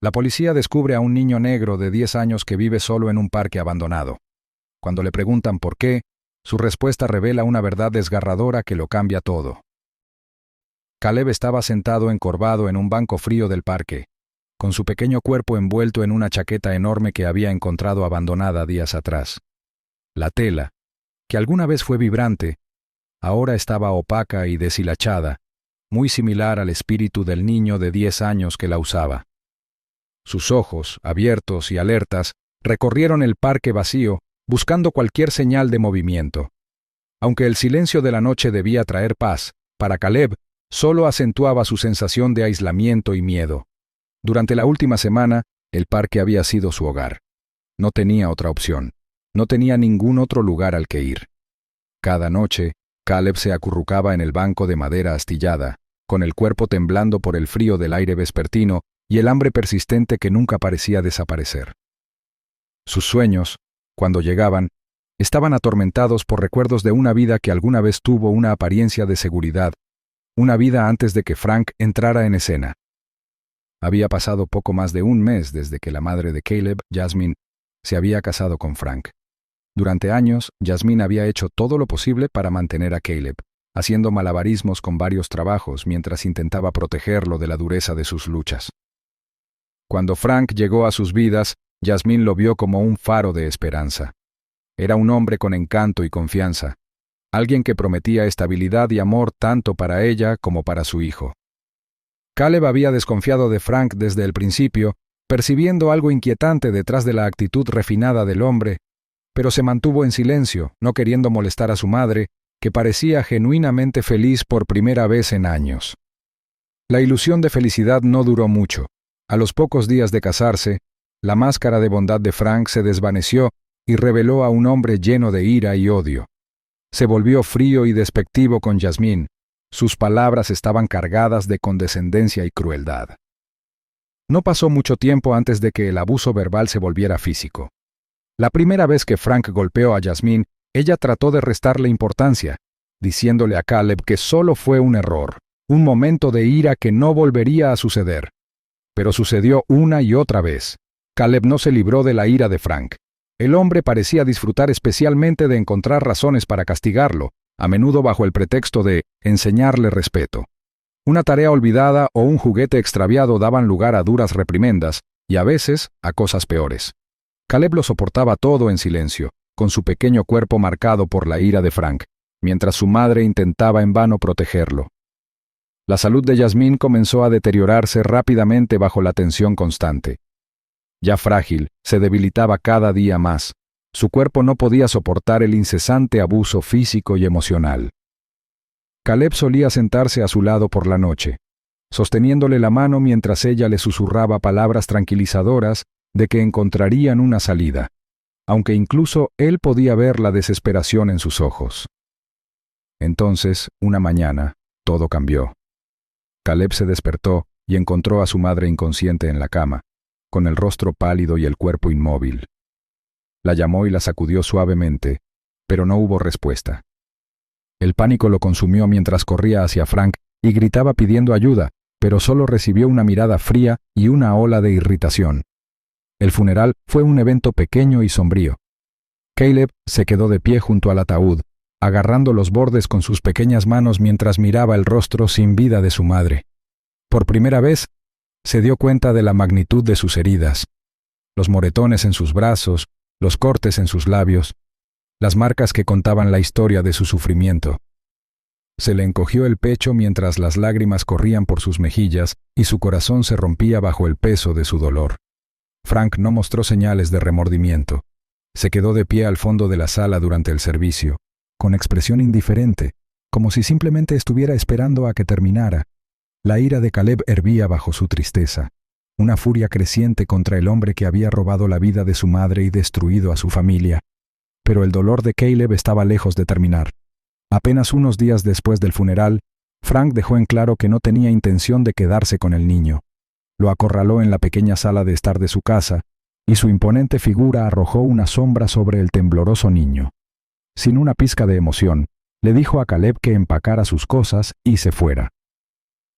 La policía descubre a un niño negro de 10 años que vive solo en un parque abandonado. Cuando le preguntan por qué, su respuesta revela una verdad desgarradora que lo cambia todo. Caleb estaba sentado encorvado en un banco frío del parque, con su pequeño cuerpo envuelto en una chaqueta enorme que había encontrado abandonada días atrás. La tela, que alguna vez fue vibrante, ahora estaba opaca y deshilachada, muy similar al espíritu del niño de 10 años que la usaba. Sus ojos, abiertos y alertas, recorrieron el parque vacío, buscando cualquier señal de movimiento. Aunque el silencio de la noche debía traer paz, para Caleb solo acentuaba su sensación de aislamiento y miedo. Durante la última semana, el parque había sido su hogar. No tenía otra opción. No tenía ningún otro lugar al que ir. Cada noche, Caleb se acurrucaba en el banco de madera astillada, con el cuerpo temblando por el frío del aire vespertino y el hambre persistente que nunca parecía desaparecer. Sus sueños, cuando llegaban, estaban atormentados por recuerdos de una vida que alguna vez tuvo una apariencia de seguridad, una vida antes de que Frank entrara en escena. Había pasado poco más de un mes desde que la madre de Caleb, Jasmine, se había casado con Frank. Durante años, Jasmine había hecho todo lo posible para mantener a Caleb, haciendo malabarismos con varios trabajos mientras intentaba protegerlo de la dureza de sus luchas. Cuando Frank llegó a sus vidas, Jasmine lo vio como un faro de esperanza. Era un hombre con encanto y confianza, alguien que prometía estabilidad y amor tanto para ella como para su hijo. Caleb había desconfiado de Frank desde el principio, percibiendo algo inquietante detrás de la actitud refinada del hombre, pero se mantuvo en silencio, no queriendo molestar a su madre, que parecía genuinamente feliz por primera vez en años. La ilusión de felicidad no duró mucho. A los pocos días de casarse, la máscara de bondad de Frank se desvaneció y reveló a un hombre lleno de ira y odio. Se volvió frío y despectivo con Jasmine. Sus palabras estaban cargadas de condescendencia y crueldad. No pasó mucho tiempo antes de que el abuso verbal se volviera físico. La primera vez que Frank golpeó a Jasmine, ella trató de restarle importancia, diciéndole a Caleb que solo fue un error, un momento de ira que no volvería a suceder. Pero sucedió una y otra vez. Caleb no se libró de la ira de Frank. El hombre parecía disfrutar especialmente de encontrar razones para castigarlo, a menudo bajo el pretexto de enseñarle respeto. Una tarea olvidada o un juguete extraviado daban lugar a duras reprimendas, y a veces a cosas peores. Caleb lo soportaba todo en silencio, con su pequeño cuerpo marcado por la ira de Frank, mientras su madre intentaba en vano protegerlo. La salud de Jasmine comenzó a deteriorarse rápidamente bajo la tensión constante. Ya frágil, se debilitaba cada día más. Su cuerpo no podía soportar el incesante abuso físico y emocional. Caleb solía sentarse a su lado por la noche, sosteniéndole la mano mientras ella le susurraba palabras tranquilizadoras de que encontrarían una salida, aunque incluso él podía ver la desesperación en sus ojos. Entonces, una mañana, todo cambió. Caleb se despertó y encontró a su madre inconsciente en la cama, con el rostro pálido y el cuerpo inmóvil. La llamó y la sacudió suavemente, pero no hubo respuesta. El pánico lo consumió mientras corría hacia Frank y gritaba pidiendo ayuda, pero solo recibió una mirada fría y una ola de irritación. El funeral fue un evento pequeño y sombrío. Caleb se quedó de pie junto al ataúd, agarrando los bordes con sus pequeñas manos mientras miraba el rostro sin vida de su madre. Por primera vez, se dio cuenta de la magnitud de sus heridas, los moretones en sus brazos, los cortes en sus labios, las marcas que contaban la historia de su sufrimiento. Se le encogió el pecho mientras las lágrimas corrían por sus mejillas y su corazón se rompía bajo el peso de su dolor. Frank no mostró señales de remordimiento. Se quedó de pie al fondo de la sala durante el servicio, con expresión indiferente, como si simplemente estuviera esperando a que terminara. La ira de Caleb hervía bajo su tristeza, una furia creciente contra el hombre que había robado la vida de su madre y destruido a su familia. Pero el dolor de Caleb estaba lejos de terminar. Apenas unos días después del funeral, Frank dejó en claro que no tenía intención de quedarse con el niño. Lo acorraló en la pequeña sala de estar de su casa, y su imponente figura arrojó una sombra sobre el tembloroso niño. Sin una pizca de emoción, le dijo a Caleb que empacara sus cosas y se fuera.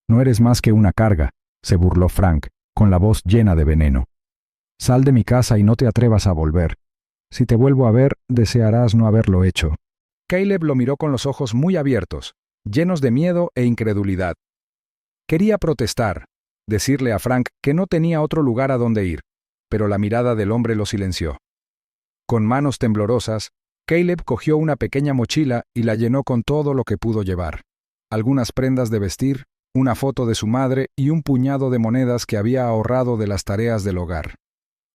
«No eres más que una carga», se burló Frank, con la voz llena de veneno. «Sal de mi casa y no te atrevas a volver. Si te vuelvo a ver, desearás no haberlo hecho». Caleb lo miró con los ojos muy abiertos, llenos de miedo e incredulidad. Quería protestar, decirle a Frank que no tenía otro lugar a donde ir, pero la mirada del hombre lo silenció. Con manos temblorosas, Caleb cogió una pequeña mochila y la llenó con todo lo que pudo llevar. Algunas prendas de vestir, una foto de su madre y un puñado de monedas que había ahorrado de las tareas del hogar.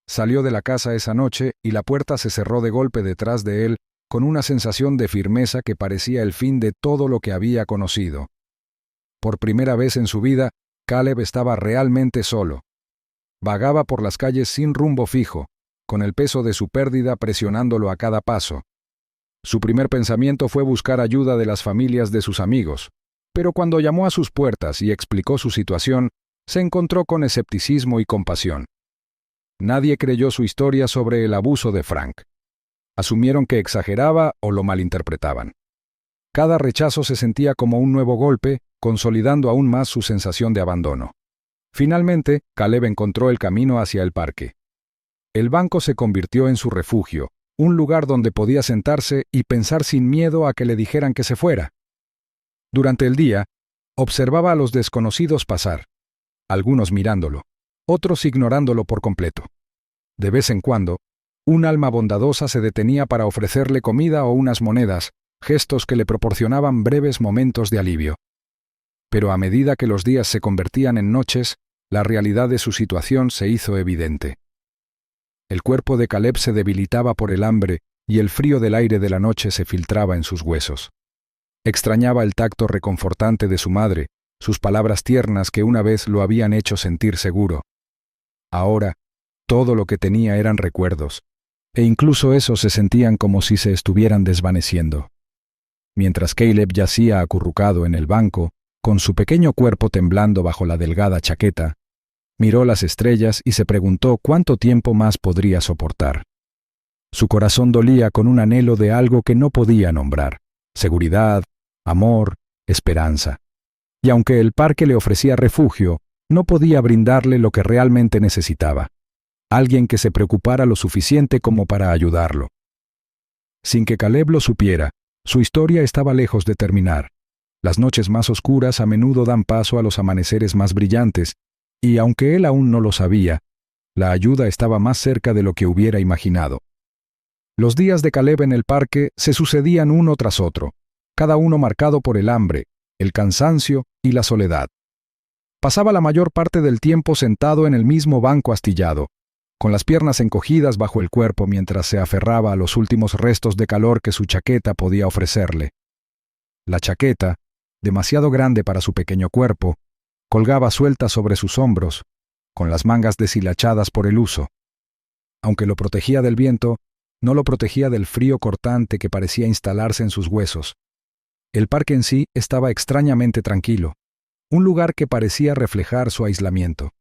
Salió de la casa esa noche y la puerta se cerró de golpe detrás de él con una sensación de firmeza que parecía el fin de todo lo que había conocido. Por primera vez en su vida, Caleb estaba realmente solo. Vagaba por las calles sin rumbo fijo, con el peso de su pérdida presionándolo a cada paso. Su primer pensamiento fue buscar ayuda de las familias de sus amigos, pero cuando llamó a sus puertas y explicó su situación, se encontró con escepticismo y compasión. Nadie creyó su historia sobre el abuso de Frank. Asumieron que exageraba o lo malinterpretaban. Cada rechazo se sentía como un nuevo golpe, consolidando aún más su sensación de abandono. Finalmente, Caleb encontró el camino hacia el parque. El banco se convirtió en su refugio, un lugar donde podía sentarse y pensar sin miedo a que le dijeran que se fuera. Durante el día, observaba a los desconocidos pasar, algunos mirándolo, otros ignorándolo por completo. De vez en cuando, un alma bondadosa se detenía para ofrecerle comida o unas monedas, gestos que le proporcionaban breves momentos de alivio. Pero a medida que los días se convertían en noches, la realidad de su situación se hizo evidente. El cuerpo de Caleb se debilitaba por el hambre y el frío del aire de la noche se filtraba en sus huesos. Extrañaba el tacto reconfortante de su madre, sus palabras tiernas que una vez lo habían hecho sentir seguro. Ahora, todo lo que tenía eran recuerdos, e incluso esos se sentían como si se estuvieran desvaneciendo. Mientras Caleb yacía acurrucado en el banco, con su pequeño cuerpo temblando bajo la delgada chaqueta, miró las estrellas y se preguntó cuánto tiempo más podría soportar. Su corazón dolía con un anhelo de algo que no podía nombrar: seguridad, amor, esperanza. Y aunque el parque le ofrecía refugio, no podía brindarle lo que realmente necesitaba: alguien que se preocupara lo suficiente como para ayudarlo. Sin que Caleb lo supiera, su historia estaba lejos de terminar. Las noches más oscuras a menudo dan paso a los amaneceres más brillantes, y aunque él aún no lo sabía, la ayuda estaba más cerca de lo que hubiera imaginado. Los días de Caleb en el parque se sucedían uno tras otro, cada uno marcado por el hambre, el cansancio y la soledad. Pasaba la mayor parte del tiempo sentado en el mismo banco astillado, con las piernas encogidas bajo el cuerpo mientras se aferraba a los últimos restos de calor que su chaqueta podía ofrecerle. La chaqueta, demasiado grande para su pequeño cuerpo, colgaba suelta sobre sus hombros, con las mangas deshilachadas por el uso. Aunque lo protegía del viento, no lo protegía del frío cortante que parecía instalarse en sus huesos. El parque en sí estaba extrañamente tranquilo, un lugar que parecía reflejar su aislamiento.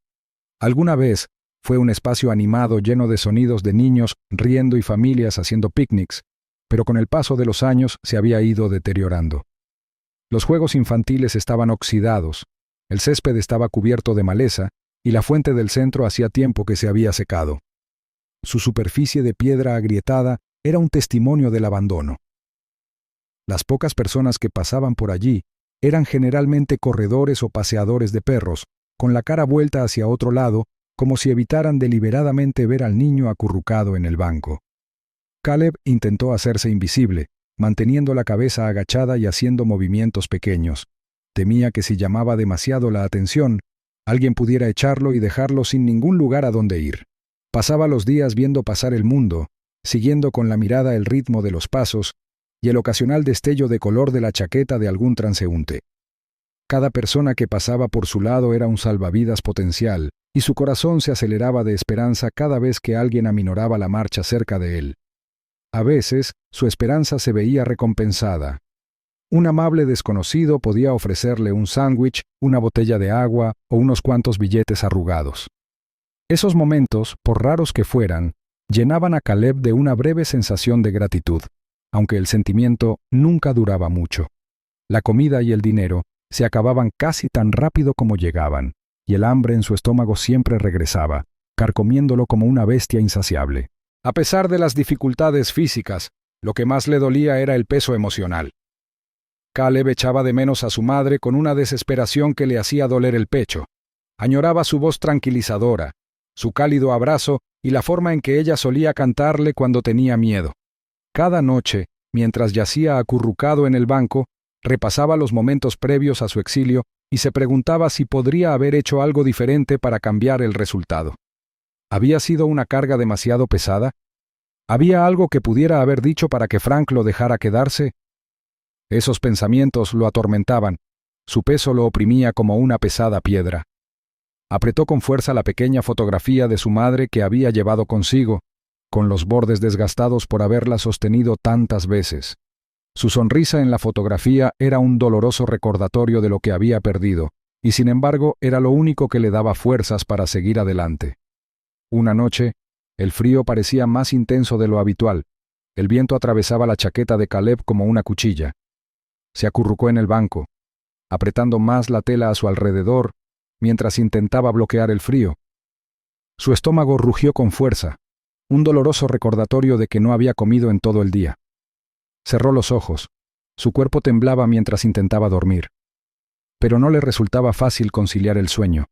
Alguna vez fue un espacio animado lleno de sonidos de niños riendo y familias haciendo picnics, pero con el paso de los años se había ido deteriorando. Los juegos infantiles estaban oxidados, el césped estaba cubierto de maleza y la fuente del centro hacía tiempo que se había secado. Su superficie de piedra agrietada era un testimonio del abandono. Las pocas personas que pasaban por allí eran generalmente corredores o paseadores de perros, con la cara vuelta hacia otro lado, como si evitaran deliberadamente ver al niño acurrucado en el banco. Caleb intentó hacerse invisible, manteniendo la cabeza agachada y haciendo movimientos pequeños. Temía que si llamaba demasiado la atención, alguien pudiera echarlo y dejarlo sin ningún lugar a donde ir. Pasaba los días viendo pasar el mundo, siguiendo con la mirada el ritmo de los pasos y el ocasional destello de color de la chaqueta de algún transeúnte. Cada persona que pasaba por su lado era un salvavidas potencial, y su corazón se aceleraba de esperanza cada vez que alguien aminoraba la marcha cerca de él. A veces, su esperanza se veía recompensada. Un amable desconocido podía ofrecerle un sándwich, una botella de agua o unos cuantos billetes arrugados. Esos momentos, por raros que fueran, llenaban a Caleb de una breve sensación de gratitud, aunque el sentimiento nunca duraba mucho. La comida y el dinero se acababan casi tan rápido como llegaban, y el hambre en su estómago siempre regresaba, carcomiéndolo como una bestia insaciable. A pesar de las dificultades físicas, lo que más le dolía era el peso emocional. Caleb echaba de menos a su madre con una desesperación que le hacía doler el pecho. Añoraba su voz tranquilizadora, su cálido abrazo y la forma en que ella solía cantarle cuando tenía miedo. Cada noche, mientras yacía acurrucado en el banco, repasaba los momentos previos a su exilio y se preguntaba si podría haber hecho algo diferente para cambiar el resultado. ¿Había sido una carga demasiado pesada? ¿Había algo que pudiera haber dicho para que Frank lo dejara quedarse? Esos pensamientos lo atormentaban. Su peso lo oprimía como una pesada piedra. Apretó con fuerza la pequeña fotografía de su madre que había llevado consigo, con los bordes desgastados por haberla sostenido tantas veces. Su sonrisa en la fotografía era un doloroso recordatorio de lo que había perdido, y sin embargo era lo único que le daba fuerzas para seguir adelante. Una noche, el frío parecía más intenso de lo habitual. El viento atravesaba la chaqueta de Caleb como una cuchilla. Se acurrucó en el banco, apretando más la tela a su alrededor, mientras intentaba bloquear el frío. Su estómago rugió con fuerza, un doloroso recordatorio de que no había comido en todo el día. Cerró los ojos. Su cuerpo temblaba mientras intentaba dormir. Pero no le resultaba fácil conciliar el sueño.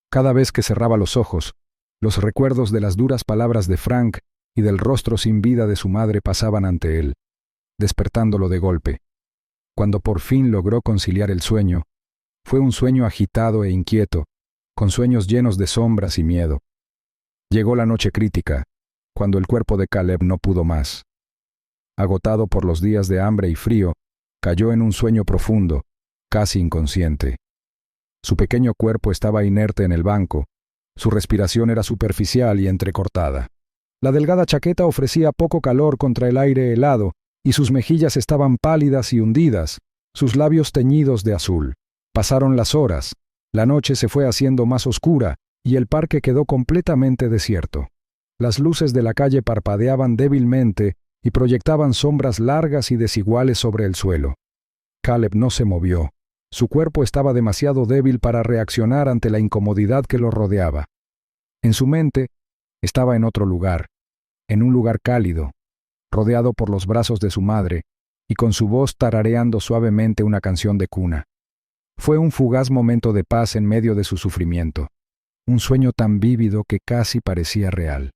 Cada vez que cerraba los ojos, los recuerdos de las duras palabras de Frank y del rostro sin vida de su madre pasaban ante él, despertándolo de golpe. Cuando por fin logró conciliar el sueño, fue un sueño agitado e inquieto, con sueños llenos de sombras y miedo. Llegó la noche crítica, cuando el cuerpo de Caleb no pudo más. Agotado por los días de hambre y frío, cayó en un sueño profundo, casi inconsciente. Su pequeño cuerpo estaba inerte en el banco, su respiración era superficial y entrecortada. La delgada chaqueta ofrecía poco calor contra el aire helado, y sus mejillas estaban pálidas y hundidas, sus labios teñidos de azul. Pasaron las horas, la noche se fue haciendo más oscura, y el parque quedó completamente desierto. Las luces de la calle parpadeaban débilmente y proyectaban sombras largas y desiguales sobre el suelo. Caleb no se movió. Su cuerpo estaba demasiado débil para reaccionar ante la incomodidad que lo rodeaba. En su mente, estaba en otro lugar, en un lugar cálido, rodeado por los brazos de su madre, y con su voz tarareando suavemente una canción de cuna. Fue un fugaz momento de paz en medio de su sufrimiento, un sueño tan vívido que casi parecía real.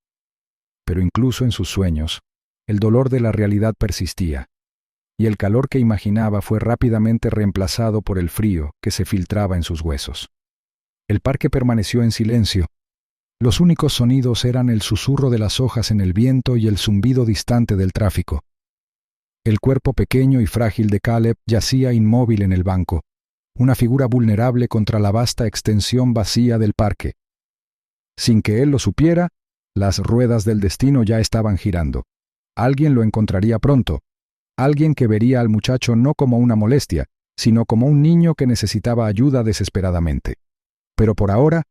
Pero incluso en sus sueños, el dolor de la realidad persistía, y el calor que imaginaba fue rápidamente reemplazado por el frío que se filtraba en sus huesos. El parque permaneció en silencio. Los únicos sonidos eran el susurro de las hojas en el viento y el zumbido distante del tráfico. El cuerpo pequeño y frágil de Caleb yacía inmóvil en el banco, una figura vulnerable contra la vasta extensión vacía del parque. Sin que él lo supiera, las ruedas del destino ya estaban girando. Alguien lo encontraría pronto, alguien que vería al muchacho no como una molestia, sino como un niño que necesitaba ayuda desesperadamente. Pero por ahora,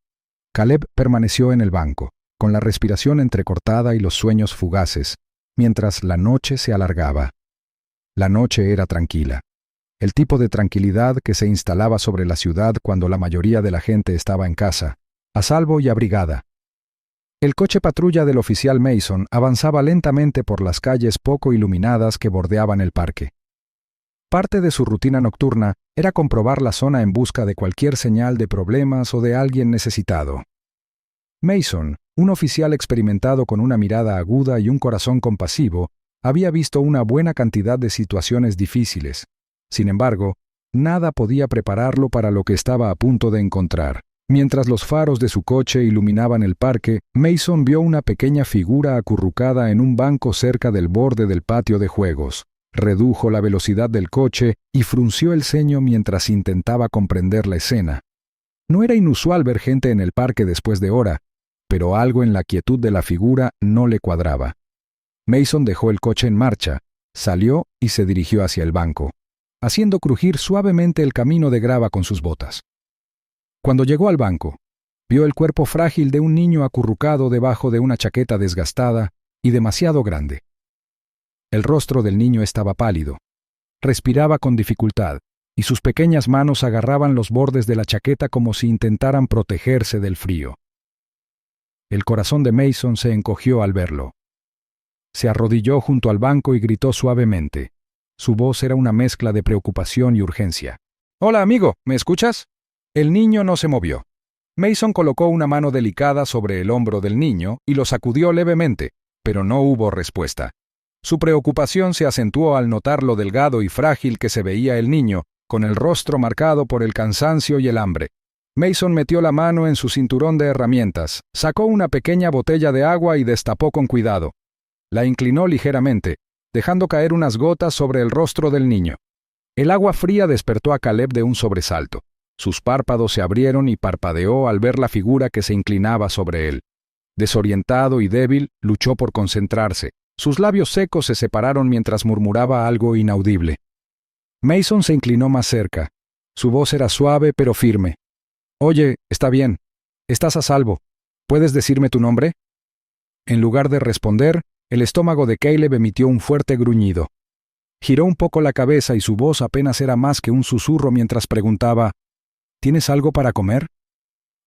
Caleb permaneció en el banco, con la respiración entrecortada y los sueños fugaces, mientras la noche se alargaba. La noche era tranquila, el tipo de tranquilidad que se instalaba sobre la ciudad cuando la mayoría de la gente estaba en casa, a salvo y abrigada. El coche patrulla del oficial Mason avanzaba lentamente por las calles poco iluminadas que bordeaban el parque. Parte de su rutina nocturna era comprobar la zona en busca de cualquier señal de problemas o de alguien necesitado. Mason, un oficial experimentado con una mirada aguda y un corazón compasivo, había visto una buena cantidad de situaciones difíciles. Sin embargo, nada podía prepararlo para lo que estaba a punto de encontrar. Mientras los faros de su coche iluminaban el parque, Mason vio una pequeña figura acurrucada en un banco cerca del borde del patio de juegos. Redujo la velocidad del coche y frunció el ceño mientras intentaba comprender la escena. No era inusual ver gente en el parque después de hora, pero algo en la quietud de la figura no le cuadraba. Mason dejó el coche en marcha, salió y se dirigió hacia el banco, haciendo crujir suavemente el camino de grava con sus botas. Cuando llegó al banco, vio el cuerpo frágil de un niño acurrucado debajo de una chaqueta desgastada y demasiado grande. El rostro del niño estaba pálido. Respiraba con dificultad, y sus pequeñas manos agarraban los bordes de la chaqueta como si intentaran protegerse del frío. El corazón de Mason se encogió al verlo. Se arrodilló junto al banco y gritó suavemente. Su voz era una mezcla de preocupación y urgencia. «Hola, amigo, ¿me escuchas?» El niño no se movió. Mason colocó una mano delicada sobre el hombro del niño y lo sacudió levemente, pero no hubo respuesta. Su preocupación se acentuó al notar lo delgado y frágil que se veía el niño, con el rostro marcado por el cansancio y el hambre. Mason metió la mano en su cinturón de herramientas, sacó una pequeña botella de agua y destapó con cuidado. La inclinó ligeramente, dejando caer unas gotas sobre el rostro del niño. El agua fría despertó a Caleb de un sobresalto. Sus párpados se abrieron y parpadeó al ver la figura que se inclinaba sobre él. Desorientado y débil, luchó por concentrarse. Sus labios secos se separaron mientras murmuraba algo inaudible. Mason se inclinó más cerca. Su voz era suave pero firme. «Oye, está bien. Estás a salvo. ¿Puedes decirme tu nombre?» En lugar de responder, el estómago de Caleb emitió un fuerte gruñido. Giró un poco la cabeza y su voz apenas era más que un susurro mientras preguntaba: «¿Tienes algo para comer?»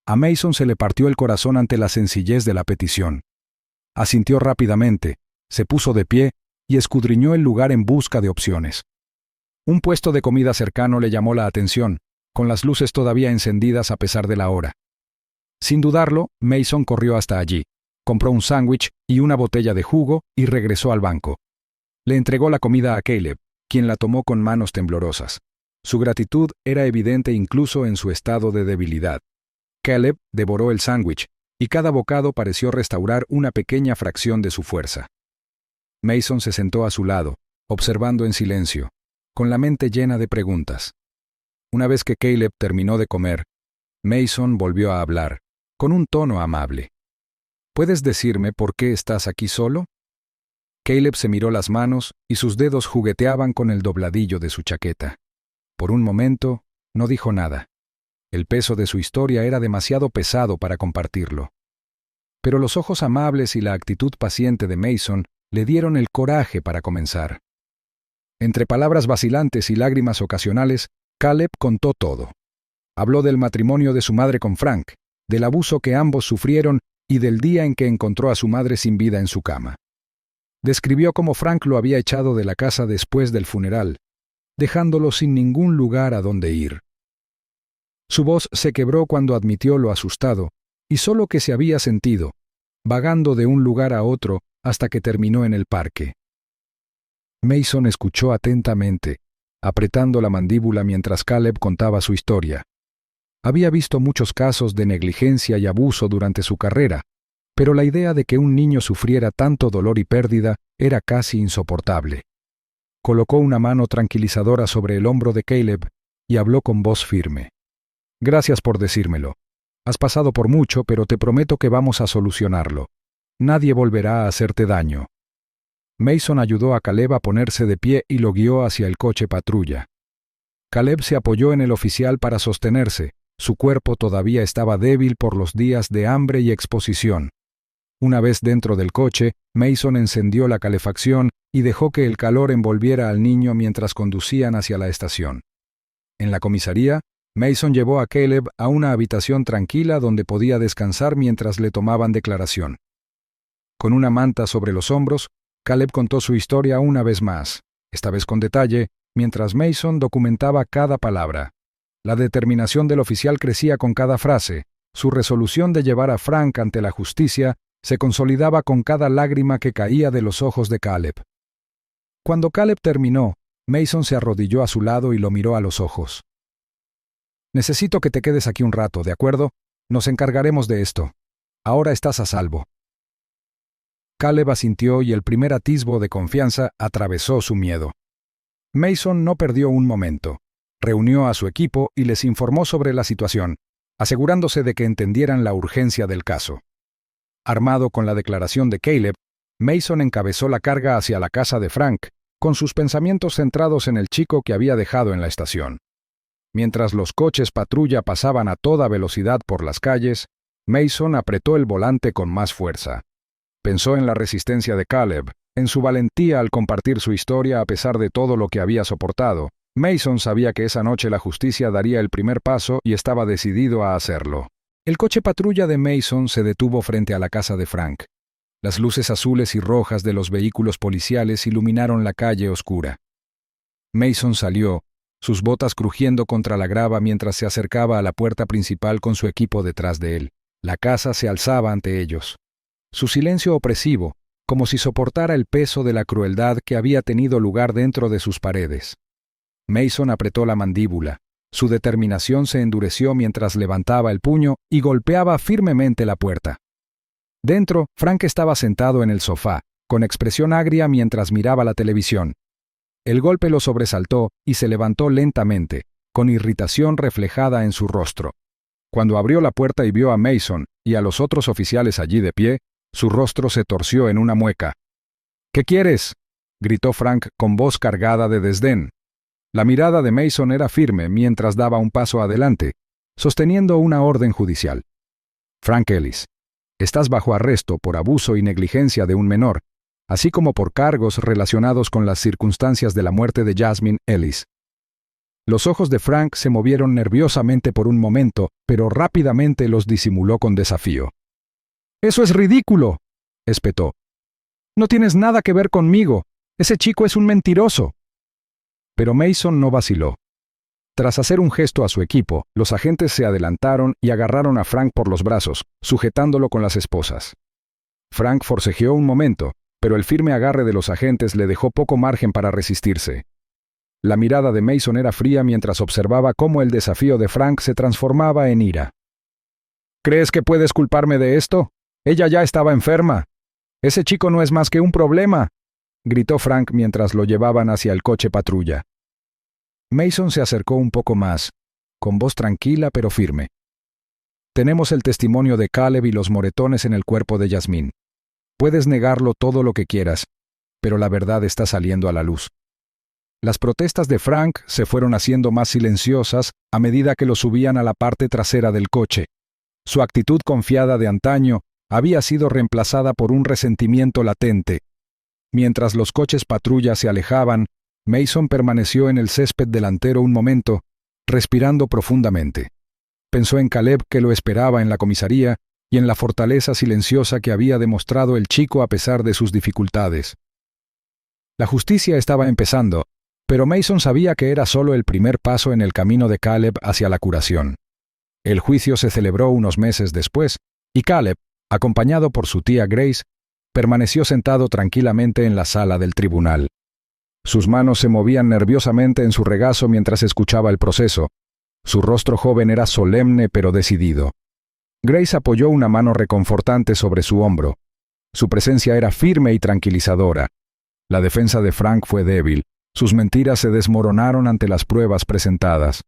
A Mason se le partió el corazón ante la sencillez de la petición. Asintió rápidamente, se puso de pie y escudriñó el lugar en busca de opciones. Un puesto de comida cercano le llamó la atención, con las luces todavía encendidas a pesar de la hora. Sin dudarlo, Mason corrió hasta allí, compró un sándwich y una botella de jugo y regresó al banco. Le entregó la comida a Caleb, quien la tomó con manos temblorosas. Su gratitud era evidente incluso en su estado de debilidad. Caleb devoró el sándwich, y cada bocado pareció restaurar una pequeña fracción de su fuerza. Mason se sentó a su lado, observando en silencio, con la mente llena de preguntas. Una vez que Caleb terminó de comer, Mason volvió a hablar, con un tono amable. «¿Puedes decirme por qué estás aquí solo?» Caleb se miró las manos y sus dedos jugueteaban con el dobladillo de su chaqueta. Por un momento, no dijo nada. El peso de su historia era demasiado pesado para compartirlo. Pero los ojos amables y la actitud paciente de Mason le dieron el coraje para comenzar. Entre palabras vacilantes y lágrimas ocasionales, Caleb contó todo. Habló del matrimonio de su madre con Frank, del abuso que ambos sufrieron y del día en que encontró a su madre sin vida en su cama. Describió cómo Frank lo había echado de la casa después del funeral, dejándolo sin ningún lugar a donde ir. Su voz se quebró cuando admitió lo asustado y solo que se había sentido, vagando de un lugar a otro hasta que terminó en el parque. Mason escuchó atentamente, apretando la mandíbula mientras Caleb contaba su historia. Había visto muchos casos de negligencia y abuso durante su carrera, pero la idea de que un niño sufriera tanto dolor y pérdida era casi insoportable. Colocó una mano tranquilizadora sobre el hombro de Caleb y habló con voz firme. «Gracias por decírmelo. Has pasado por mucho, pero te prometo que vamos a solucionarlo. Nadie volverá a hacerte daño». Mason ayudó a Caleb a ponerse de pie y lo guió hacia el coche patrulla. Caleb se apoyó en el oficial para sostenerse. Su cuerpo todavía estaba débil por los días de hambre y exposición. Una vez dentro del coche, Mason encendió la calefacción y dejó que el calor envolviera al niño mientras conducían hacia la estación. En la comisaría, Mason llevó a Caleb a una habitación tranquila donde podía descansar mientras le tomaban declaración. Con una manta sobre los hombros, Caleb contó su historia una vez más, esta vez con detalle, mientras Mason documentaba cada palabra. La determinación del oficial crecía con cada frase. Su resolución de llevar a Frank ante la justicia se consolidaba con cada lágrima que caía de los ojos de Caleb. Cuando Caleb terminó, Mason se arrodilló a su lado y lo miró a los ojos. «Necesito que te quedes aquí un rato, ¿de acuerdo? Nos encargaremos de esto. Ahora estás a salvo». Caleb asintió y el primer atisbo de confianza atravesó su miedo. Mason no perdió un momento. Reunió a su equipo y les informó sobre la situación, asegurándose de que entendieran la urgencia del caso. Armado con la declaración de Caleb, Mason encabezó la carga hacia la casa de Frank, con sus pensamientos centrados en el chico que había dejado en la estación. Mientras los coches patrulla pasaban a toda velocidad por las calles, Mason apretó el volante con más fuerza. Pensó en la resistencia de Caleb, en su valentía al compartir su historia a pesar de todo lo que había soportado, Mason sabía que esa noche la justicia daría el primer paso y estaba decidido a hacerlo. El coche patrulla de Mason se detuvo frente a la casa de Frank. Las luces azules y rojas de los vehículos policiales iluminaron la calle oscura. Mason salió, sus botas crujiendo contra la grava mientras se acercaba a la puerta principal con su equipo detrás de él. La casa se alzaba ante ellos. Su silencio opresivo, como si soportara el peso de la crueldad que había tenido lugar dentro de sus paredes. Mason apretó la mandíbula. Su determinación se endureció mientras levantaba el puño y golpeaba firmemente la puerta. Dentro, Frank estaba sentado en el sofá, con expresión agria mientras miraba la televisión. El golpe lo sobresaltó y se levantó lentamente, con irritación reflejada en su rostro. Cuando abrió la puerta y vio a Mason y a los otros oficiales allí de pie, su rostro se torció en una mueca. «¿Qué quieres?», gritó Frank con voz cargada de desdén. La mirada de Mason era firme mientras daba un paso adelante, sosteniendo una orden judicial. «Frank Ellis, estás bajo arresto por abuso y negligencia de un menor, así como por cargos relacionados con las circunstancias de la muerte de Jasmine Ellis». Los ojos de Frank se movieron nerviosamente por un momento, pero rápidamente los disimuló con desafío. «¡Eso es ridículo!», espetó. «No tienes nada que ver conmigo. Ese chico es un mentiroso». Pero Mason no vaciló. Tras hacer un gesto a su equipo, los agentes se adelantaron y agarraron a Frank por los brazos, sujetándolo con las esposas. Frank forcejeó un momento, pero el firme agarre de los agentes le dejó poco margen para resistirse. La mirada de Mason era fría mientras observaba cómo el desafío de Frank se transformaba en ira. «¿Crees que puedes culparme de esto? Ella ya estaba enferma. Ese chico no es más que un problema», gritó Frank mientras lo llevaban hacia el coche patrulla. Mason se acercó un poco más, con voz tranquila pero firme. «Tenemos el testimonio de Caleb y los moretones en el cuerpo de Jasmine. Puedes negarlo todo lo que quieras, pero la verdad está saliendo a la luz». Las protestas de Frank se fueron haciendo más silenciosas a medida que lo subían a la parte trasera del coche. Su actitud confiada de antaño había sido reemplazada por un resentimiento latente. Mientras los coches patrulla se alejaban, Mason permaneció en el césped delantero un momento, respirando profundamente. Pensó en Caleb que lo esperaba en la comisaría y en la fortaleza silenciosa que había demostrado el chico a pesar de sus dificultades. La justicia estaba empezando, pero Mason sabía que era solo el primer paso en el camino de Caleb hacia la curación. El juicio se celebró unos meses después, y Caleb, acompañado por su tía Grace, permaneció sentado tranquilamente en la sala del tribunal. Sus manos se movían nerviosamente en su regazo mientras escuchaba el proceso. Su rostro joven era solemne pero decidido. Grace apoyó una mano reconfortante sobre su hombro. Su presencia era firme y tranquilizadora. La defensa de Frank fue débil. Sus mentiras se desmoronaron ante las pruebas presentadas.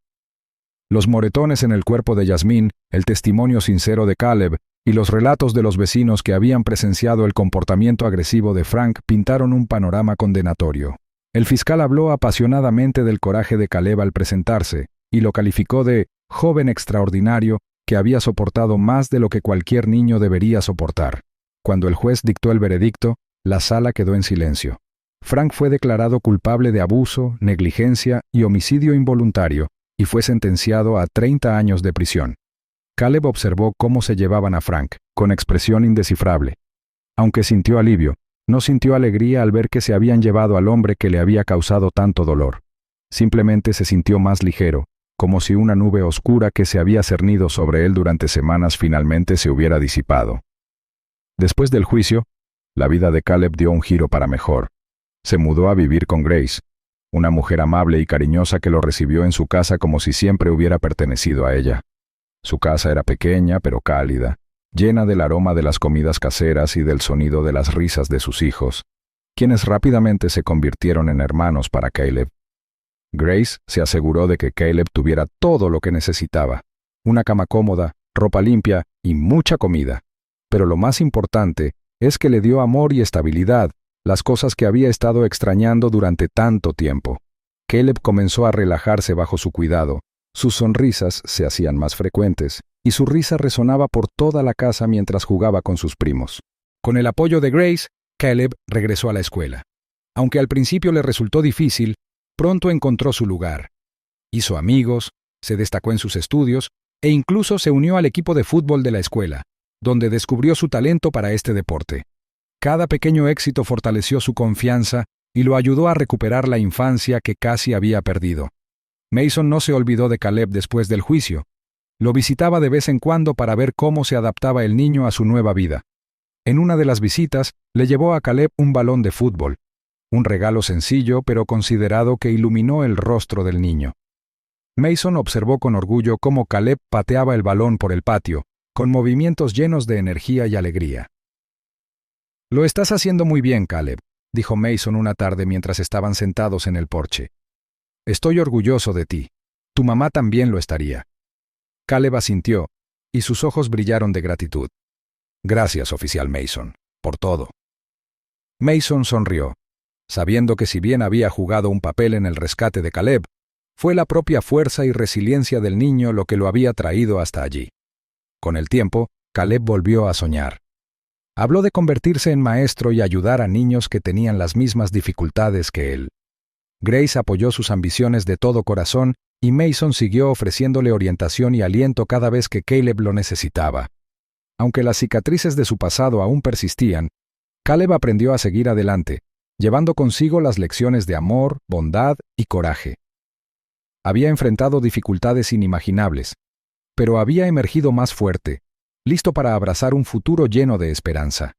Los moretones en el cuerpo de Jasmine, el testimonio sincero de Caleb y los relatos de los vecinos que habían presenciado el comportamiento agresivo de Frank pintaron un panorama condenatorio. El fiscal habló apasionadamente del coraje de Caleb al presentarse y lo calificó de joven extraordinario que había soportado más de lo que cualquier niño debería soportar. Cuando el juez dictó el veredicto, la sala quedó en silencio. Frank fue declarado culpable de abuso, negligencia y homicidio involuntario y fue sentenciado a 30 años de prisión. Caleb observó cómo se llevaban a Frank, con expresión indescifrable. Aunque sintió alivio, no sintió alegría al ver que se habían llevado al hombre que le había causado tanto dolor. Simplemente se sintió más ligero, como si una nube oscura que se había cernido sobre él durante semanas finalmente se hubiera disipado. Después del juicio, la vida de Caleb dio un giro para mejor. Se mudó a vivir con Grace, una mujer amable y cariñosa que lo recibió en su casa como si siempre hubiera pertenecido a ella. Su casa era pequeña pero cálida, llena del aroma de las comidas caseras y del sonido de las risas de sus hijos, quienes rápidamente se convirtieron en hermanos para Caleb. Grace se aseguró de que Caleb tuviera todo lo que necesitaba, una cama cómoda, ropa limpia y mucha comida. Pero lo más importante es que le dio amor y estabilidad, las cosas que había estado extrañando durante tanto tiempo. Caleb comenzó a relajarse bajo su cuidado, sus sonrisas se hacían más frecuentes, y su risa resonaba por toda la casa mientras jugaba con sus primos. Con el apoyo de Grace, Caleb regresó a la escuela. Aunque al principio le resultó difícil, Pronto encontró su lugar. Hizo amigos, se destacó en sus estudios e incluso se unió al equipo de fútbol de la escuela, donde descubrió su talento para este deporte. Cada pequeño éxito fortaleció su confianza y lo ayudó a recuperar la infancia que casi había perdido. Mason no se olvidó de Caleb después del juicio. Lo visitaba de vez en cuando para ver cómo se adaptaba el niño a su nueva vida. En una de las visitas, le llevó a Caleb un balón de fútbol, un regalo sencillo pero considerado que iluminó el rostro del niño. Mason observó con orgullo cómo Caleb pateaba el balón por el patio, con movimientos llenos de energía y alegría. «Lo estás haciendo muy bien, Caleb», dijo Mason una tarde mientras estaban sentados en el porche. «Estoy orgulloso de ti. Tu mamá también lo estaría». Caleb asintió, y sus ojos brillaron de gratitud. «Gracias, oficial Mason, por todo». Mason sonrió, sabiendo que si bien había jugado un papel en el rescate de Caleb, fue la propia fuerza y resiliencia del niño lo que lo había traído hasta allí. Con el tiempo, Caleb volvió a soñar. Habló de convertirse en maestro y ayudar a niños que tenían las mismas dificultades que él. Grace apoyó sus ambiciones de todo corazón y Mason siguió ofreciéndole orientación y aliento cada vez que Caleb lo necesitaba. Aunque las cicatrices de su pasado aún persistían, Caleb aprendió a seguir adelante, llevando consigo las lecciones de amor, bondad y coraje. Había enfrentado dificultades inimaginables, pero había emergido más fuerte, listo para abrazar un futuro lleno de esperanza.